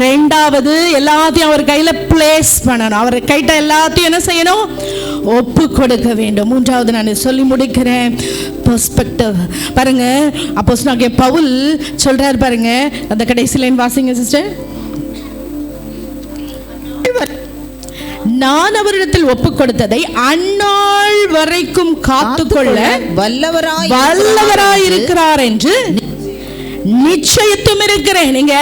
ரெண்டாவது எல்லாத்தையும் அவர் கையில பிளேஸ் பண்ணணும். அவர் கைட்ட எல்லாத்தையும் என்ன செய்யணும்? ஒப்பு கொடுக்க வேண்டும். மூன்றாவது நான் சொல்லி முடிக்கிறேன், பெர்ஸ்பெக்டிவ். பாருங்க, அப்போஸ்தலனாகிய பவுல் சொல்றாரு பாருங்க, அந்த கடைசி லைன் வாசிங்க சிஸ்டர். நான் அவரிடத்தில் ஒப்பு கொடுத்ததை அந்நாள் வரைக்கும் காத்துக்கொள்ள வல்லவராய் இருக்கிறார் என்று நிச்சயத்தும் இருக்கிறேன். நீங்க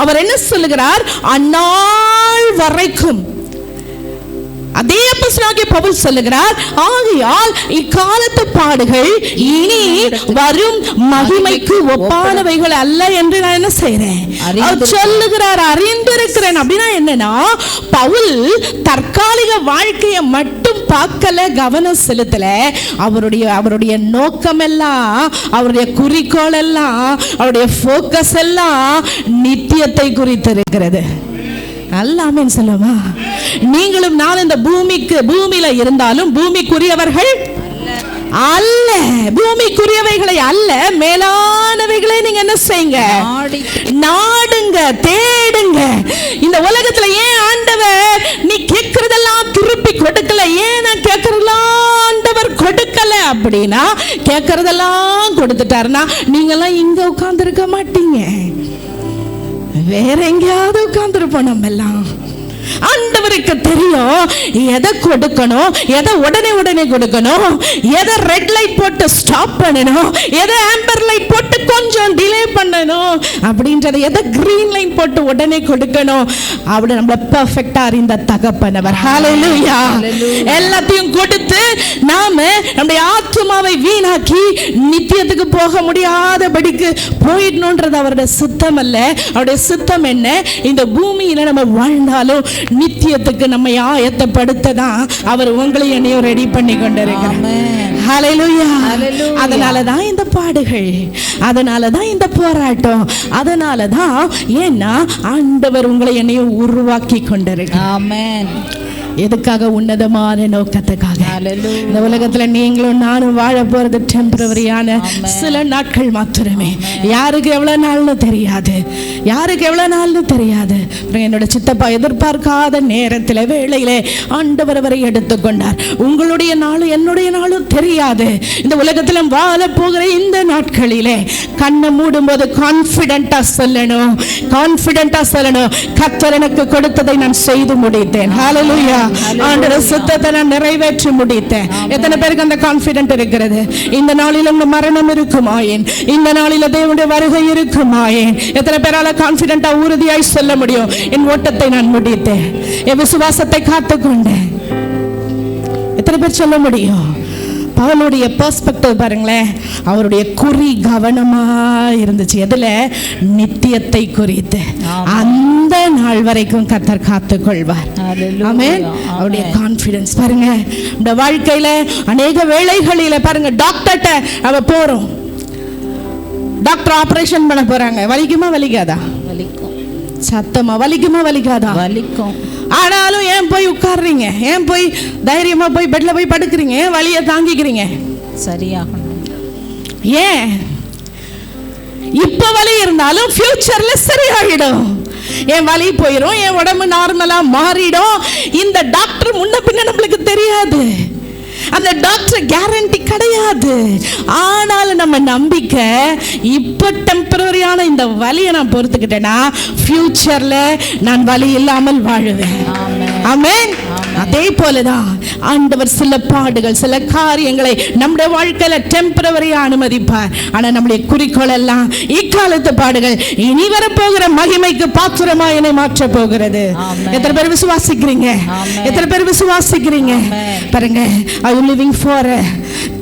அவர் என்ன சொல்லுகிறார்? அந்நாள் வரைக்கும். அதே அப்போஸ்தலனாகிய பவுல் சொல்லுகிறார், ஆகையால் இக்காலத்து பாடுகள் இனி வரும் மகிமைக்கு ஒப்பானவைகள் அல்ல என்று நான் என்ன செய்றேன்? சொல்லுகிறார், அறிந்திருக்கிறேன். அப்படின்னா என்னன்னா, பவுல் தற்காலிக வாழ்க்கையை மட்டும் பார்க்கல, கவனம் செலுத்தல. அவருடைய நோக்கம் எல்லாம், அவருடைய குறிக்கோள் எல்லாம், அவருடைய போக்கஸ் எல்லாம் நித்தியத்தை குறித்து இருக்கிறது. எல்லாமே சொல்லுமா? நீங்களும் நான் இந்த பூமியில இருந்தாலும் பூமிக்குரியவர்கள் அல்ல, பூமிக்குரியவைகளை அல்ல, மேலானவைகளை நீங்க என்ன செய்யுங்க? நாடுங்க, தேடுங்க. இந்த உலகத்துல ஏன் ஆண்டவர் நீ கேட்கறதெல்லாம் திருப்பி கொடுக்கல? ஏன் நான் கேட்கறதெல்லாம் ஆண்டவர் கொடுக்கல அப்படின்னா, கேட்கறதெல்லாம் கொடுத்துட்டாருன்னா நீங்கெல்லாம் இங்க உட்கார்ந்து இருக்க மாட்டீங்க, வேற எங்கேயாவது உட்கார்ந்துருப்போம். நம்ம எல்லாம் ஆண்டவருக்கு தெரியும் எதை கொடுக்கணும், எதை உடனே கொடுக்கணும், எதை ரெட் லைட் போட்டு ஸ்டாப் பண்ணணும், எதை ஆம்பர் லைட் போட்டு கொஞ்சம் டிலே பண்ணணும் அப்படின்றத, எதை கிரீன் லைட் போட்டு உடனே கொடுக்கணும். அப்படி நம்மள பெர்ஃபெக்ட்டா அறிந்த தகப்பனவர். ஹல்லேலூயா. எல்லாத்தையும் கொடுத்து நாம நம்முடைய ஆத்துமாவை வீணாக்கி நித்தியத்துக்கு போக முடியாதபடிக்கு போயிடணும்ன்றது அவருடைய சித்தம் அல்ல. அவருடைய சித்தம் என்ன? இந்த பூமியில நம்ம வாழ்ந்தாலும் நித்தியத்துக்கு நம்ம ஆயத்தப்படுத்ததான் அவர் உங்களை என்னையும் ரெடி பண்ணி கொண்டிருக்கிறார். ஹல்லேலூயா. அதனாலதான் இந்த பாடுகள், அதனாலதான் இந்த போராட்டம், அதனாலதான் ஏன்னா ஆண்டவர் உங்களை என்னையும் உருவாக்கி கொண்டிருக்கிறார். ஆமென். எதுக்காக? உன்னதமான நோக்கத்துக்காக. இந்த உலகத்துல நீங்களும் நானும் வாழ போறது டெம்பரவரியான சில நாட்கள் மாத்திரமே. யாருக்கு எவ்வளவு நாள்னு தெரியாது, யாருக்கு எவ்வளவு நாள்னு தெரியாது. என்னோட சித்தப்பா எதிர்பார்க்காத நேரத்தில் வேளையிலே ஆண்டவர் அவரை எடுத்துக்கொண்டார். உங்களுடைய நாளும் என்னுடைய நாளும் தெரியாது. இந்த உலகத்துல வாழ போகிற இந்த நாட்களிலே கண்ணை மூடும் போது கான்பிடென்டா சொல்லணும், கான்பிடென்டா சொல்லணும், கர்த்தர் எனக்கு கொடுத்ததை நான் செய்து முடித்தேன். ஹல்லேலூயா. ஆண்டவர் சித்தத்தை நான் நிறைவேற்றி முடித்தேன். எத்தனை பேருக்கு அந்த கான்பிடென்ட் இருக்கிறது? இந்த நாளில் உங்க மரணம் இருக்குமாயின், இந்த நாளில் தேவனுடைய வருகை இருக்குமாயின், எத்தனை பேரால கான்பிடென்டா உறுதியாய் சொல்ல முடியும், என் ஓட்டத்தை நான் முடித்தேன், என் விசுவாசத்தை காத்துக்கொண்டேன்? எத்தனை பேர் சொல்ல முடியும்? பவுலுடைய பெர்ஸ்பெக்டிவ் பாருங்களேன். அவருடைய குறி கவனமா இருந்துச்சு. எதுல? நித்தியத்தை குறித்து. அந்த நாள் வரைக்கும் கர்த்தர் காத்துக்கொள்வார். ஆமென். அவருடைய கான்ஃபிடன்ஸ் பாருங்க. இந்த வாழ்க்கையில அநேக வேளைகளில பாருங்க, டாக்டர்ட்ட அவ போறோம், டாக்டர் ஆபரேஷன் பண்ண போறாங்க. வலிக்குமா வலிக்காதா? வலிக்கும். சத்தமா வலிக்குமா வலிக்காதா? வலிக்கும். ஆனாலும் ஏன் போய் உட்கார்றீங்க? ஏன் போய் தைரியமா போய் பெட்ல போய் படுக்கிறீங்க? ஏன் வலியை தாங்கிக்கிறீங்க? சரியாகணும். ஏன்? இப்ப வலி இருந்தாலும் ஃபியூச்சர்ல சரியாயிடும். என் வலி போயிடும், என் உடம்பு நார்மலா மாறிடும். இந்த டாக்டர் முன்ன பின்ன நம்மளுக்கு தெரியாது, அந்த டாக்டர் கேரண்டி கிடையாது. ஆனாலும் நம்ம நம்பிக்கை, இப்ப டெம்பரரியான இந்த வலியை நான் பொறுத்துக்கிட்டேன்னா ஃபியூச்சர்ல நான் வலி இல்லாமல் வாழுவேன். ஆமென். அதே போலதான் ஆண்டவர் சில பாடுகள், சில காரியங்களை நம்முடைய வாழ்க்கையில டெம்பரரியா அனுமதிப்பார். ஆனா நம்முடைய குறிக்கோள் எல்லாம் இக்காலத்து பாடுகள் இனி வரப்போகிற மகிமைக்கு பாத்திரமா என்னை மாற்ற போகிறது. எத்தனை பேர் விசுவாசிக்கிறீங்க? எத்தனை பேர் விசுவாசிக்கிறீங்க? பாருங்க, are you living for a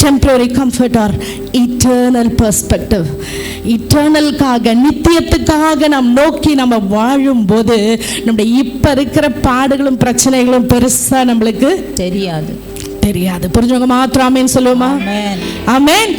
temporary comfort or eternal perspective? இட்டர்னல்காக, நித்தியத்துக்காக நாம் நோக்கி நம்ம வாழும் போது நம்முடைய இப்ப இருக்கிற பாடுகளும் பிரச்சனைகளும் பெருசா நம்மளுக்கு தெரியாது. புரிஞ்சவங்க மாத்திரம் ஆமென் சொல்லுவோமா? ஆமென்.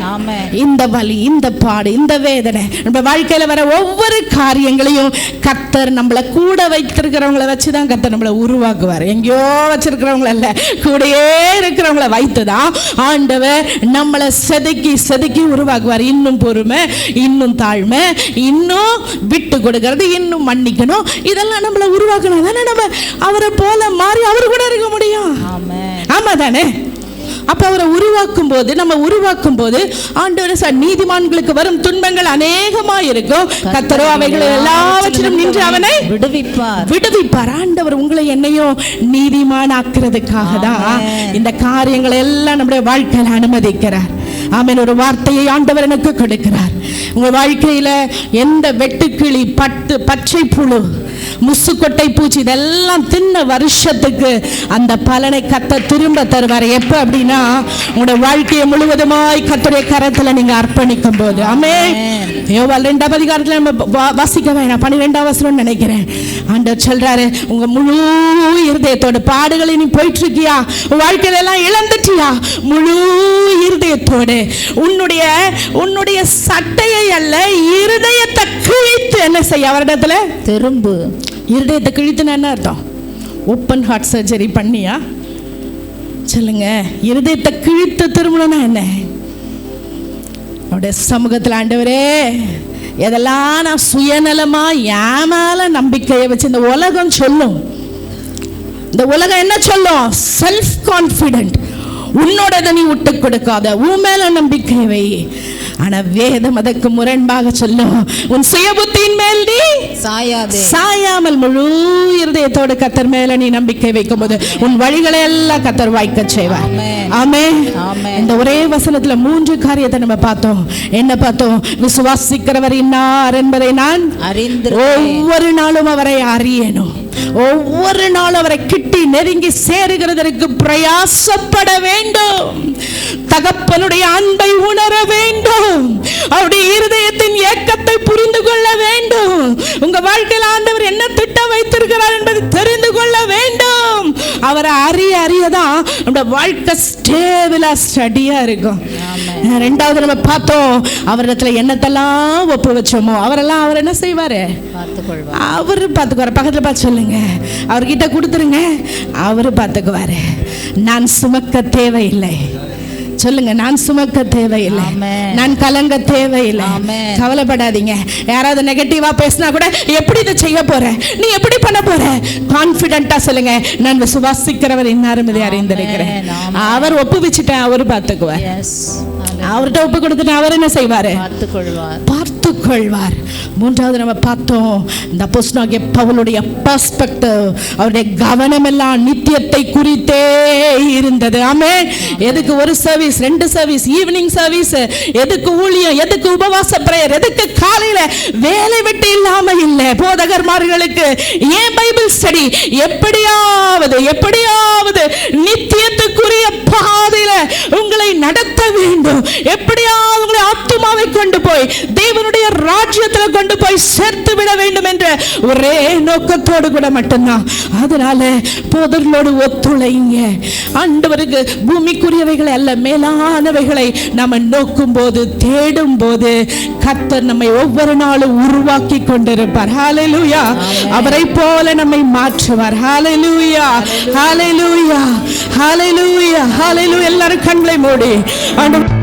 இந்த வலி, இந்த பாடு, இந்த வேதனை, நம்ம வாழ்க்கையில வர ஒவ்வொரு காரியங்களையும் கர்த்தர் நம்மளை கூட வைத்திருக்கிறவங்களை வச்சுதான் கர்த்தர் நம்மளை உருவாக்குவார். எங்கேயோ வச்சிருக்கிறவங்கள இல்ல, கூடயே இருக்கிறவங்களை வைத்துதான் ஆண்டவர் நம்மளை செதுக்கி உருவாக்குவார். இன்னும் பொறுமை, இன்னும் தாழ்மை, இன்னும் விட்டு கொடுக்கிறது, இன்னும் மன்னிக்கணும், இதெல்லாம் நம்மளை உருவாக்கணும். தானே நம்ம அவரை போல மாறி அவரு கூட இருக்க முடியும். ஆமா தானே? அப்ப அவரை உருவாக்கும் போது ஆண்டவர் நீதிமான்களுக்கு வரும் துன்பங்கள் அநேகமா இருக்கும், கர்த்தரோ அவைகளை எல்லாவற்றிலும் நின்று அவனை விடுவிப்பார். ஆண்டவர் உங்களை என்னையும் நீதிமான் ஆக்குறதுக்காக தான் இந்த காரியங்களை எல்லாம் நம்முடைய வாழ்க்கையில அனுமதிக்கிறார். ஆமென். ஒரு வார்த்தையை ஆண்டவர் எனக்கு கொடுக்கிறார். உங்க வாழ்க்கையில எந்த வெட்டுக்கிளி, பச்சை புழு, முசுக்கொட்டை பூச்சி இதெல்லாம் தின்ன வருஷத்துக்கு அந்த பலனை கர்த்தர் திரும்ப தருவார். எப்ப அப்படின்னா உங்களுடைய வாழ்க்கையை முழுவதுமாய் கர்த்தருடைய கரத்துல நீங்க அர்ப்பணிக்கும் போது. ஆமென். யோவால் 2ஆம் அதிகாரத்துல நம்ம வாசிக்க வேணாம், 12ஆம் வசனம் நினைக்கிறேன். ஆண்டவர் சொல்றாரு, உங்க முழு இருதயத்தோட பாடுகளை நீ போயிட்டு இருக்கியா, வாழ்க்கையில எல்லாம் இழந்துட்டியா, முழு இருதயத்தோடு உன்னுடைய சட்டையை அல்ல, இருதயத்தை கிழித்து என்ன செய்ய அவரிடத்துல திரும்பு. இருதயத்தை கிழித்துனா என்ன அர்த்தம்? ஓப்பன் ஹார்ட் சர்ஜரி பண்ணியா? சொல்லுங்க. இருதயத்தை கிழித்து திரும்பணும்னா என்ன? அவருடைய சமூகத்தில் ஆண்டவரே, எதெல்லாம் நான் சுயநலமா ஏமால நம்பிக்கையை வச்சு இந்த உலகம் சொல்லும். இந்த உலகம் என்ன சொல்லும்? Self confident. உன்னோட நீ விட்டு கொடுக்காத, உன் மேல நம்பிக்கை வை. ஆனா வேதம் அதற்கு முரண்பாக சொல்லும், உன் சுய புத்தியின் மேல் நீ சாயாமல் முழு இருதயத்தோடு கர்த்தர் மேல நீ நம்பிக்கை வைக்கும் போது உன் வழிகளை எல்லாம் கர்த்தர் வாய்க்க செய்வார். ஆமென். இந்த ஒரே வசனத்துல 3 காரியத்தை நம்ம பார்த்தோம். என்ன பார்த்தோம்? விசுவாசிக்கிறவர் இன்னார் என்பதை நான் ஒவ்வொரு நாளும் அவரை அறியணும், ஒவ்வொரு நாளும் அவரை கிட்டி நெருங்கி சேருகிறதற்கு பிரயாசப்பட வேண்டும், தகப்பனுடைய அன்பை உணர வேண்டும், அவருடைய இருதயத்தின் ஏக்கத்தை புரிந்து கொள்ள வேண்டும், உங்க வாழ்க்கையில் ஆண்டவர் என்ன திட்டம் வைத்திருக்கிறார் என்பதை தெரிந்து கொள்ள வேண்டும். அவரை அறியதான் நம்முடைய வாழ்க்கை ஸ்டேபிளா ஸ்டடியா இருக்கும். ரெண்டாவது நம்ம பார்த்தோம், அவரிடத்துல என்னத்தெல்லாம் ஒப்பு வச்சோமோ அவரெல்லாம் அவர் என்ன செய்வாரு? அவரு பார்த்துக்குவாரு. பக்கத்துல பார்த்து சொல்லுங்க, அவர்கிட்ட கொடுத்துருங்க, அவரு பார்த்துக்குவாரு. நான் சுமக்க தேவையில்லை. சொல்லுங்க, நான் சுமக்க தேவையில்லை, நான் கலங்க தேவையில்லை. கவலைப்படாதீங்க. யாராவது நெகட்டிவா பேசினா கூட எப்படி இதை செய்ய போற, நீ எப்படி பண்ண போற, கான்பிடென்ட்டா சொல்லுங்க, நான் விசுவாசிக்கிறவர் இன்னாரும் இதை அறிந்திருக்கிறேன். அவர் ஒப்பு வச்சுட்டேன், அவர் பார்த்துக்குவார். அவர்கிட்ட ஒப்பு கொடுத்துட்டு அவர் என்ன செய்வாரு? பார்த்துக்கொள்வார். மூன்றாவது நம்ம பார்த்தோம், இந்த அப்போஸ்தலனாகிய பவுலுடைய பெர்ஸ்பெக்டிவ், அவருடைய கவனம் எல்லாம் நித்தியத்தை குறித்தே இருந்தது. ஆமென். எதுக்கு ஒரு சர்வீஸ், ரெண்டு சர்வீஸ், ஈவினிங் சர்வீஸ், எதுக்கு ஊழியம், எதுக்கு உபவாச பிரேயர், எதுக்கு காலையில வேலை விட்டு இல்லாம இல்ல போதகர்மார்களுக்கு ஏன் பைபிள் ஸ்டடி, எப்படியாவது நித்தியத்துக்குரிய பாதையில உங்களை நடத்த வேண்டும், எப்படியாவது உங்களை ஆத்துமாவை கொண்டு போய் தேவனுடைய ராஜ்யத்தில் கொண்டு போய் சேர்த்து விட வேண்டும் என்ற ஒரே நோக்கத்தோடு கூட மட்டும்தான். அதனால போதர்களோடு ஒத்துழைங்க. ஆண்டவருக்கு பூமிக்குரியவைகளை அல்ல, மேலானவைகளை நாம நோக்கும் போது, தேடும் போது கர்த்தர் நம்மை ஒவ்வொரு நாளும் உருவாக்கி கொண்டிருப்பார். ஹalleluya. அவரை போல நம்மை மாற்றுவார். ஹalleluya, ஹalleluya, ஹalleluya, ஹalleluya. எல்லாரும் கண்களை மூடி ஆண்டவர்